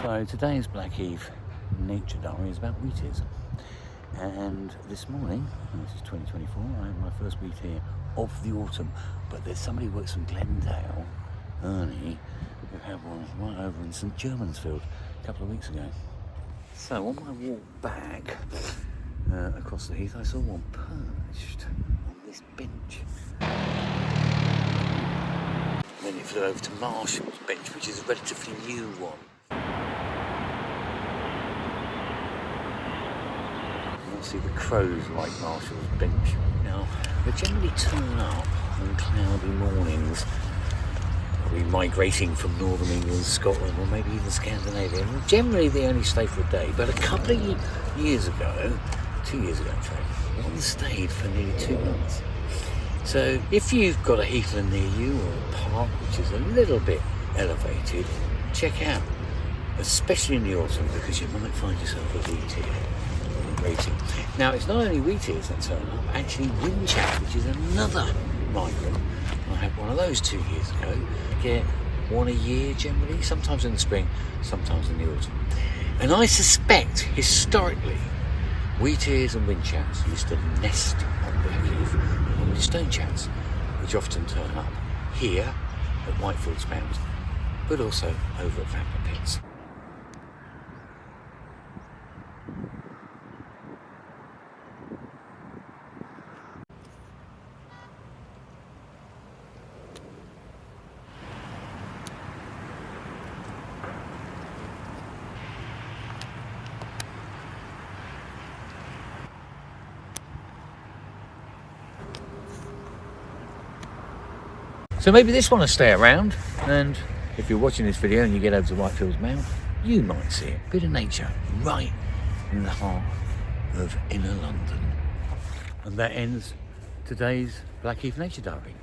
So today's Blackheath nature diary is about Wheatears. And this morning, this is 2024, I had my first wheat here of the autumn. But there's somebody who works from Glendale, Ernie, who had one right over in St Germansfield a couple of weeks ago. So on my walk back across the heath, I saw one perched on this bench. Then it flew over to Marshall's bench, which is a relatively new one. See, the crows like Marshall's bench. Now, they generally turn up on cloudy mornings, probably migrating from northern England, Scotland, or maybe even Scandinavia. And generally, they only stay for a day. But a couple of years ago, 2 years ago in fact, one stayed for nearly 2 months. So, if you've got a heathland near you or a park which is a little bit elevated, check out, especially in the autumn, because you might find yourself a wheatear. Now, it's not only wheatears that turn up, actually Whinchats, which is another migrant. I had one of those 2 years ago. Get one a year generally, sometimes in the spring, sometimes in the autumn. And I suspect, historically, wheatears and Whinchats used to nest on Blackheath and the Stonechats, which often turn up here at Whitefields Mound, but also over at Family Pits. So maybe this one will stay around, and if you're watching this video and you get over to Whitefields Mound, you might see it. Bit of nature right in the heart of inner London. And that ends today's Blackheath Nature Diary.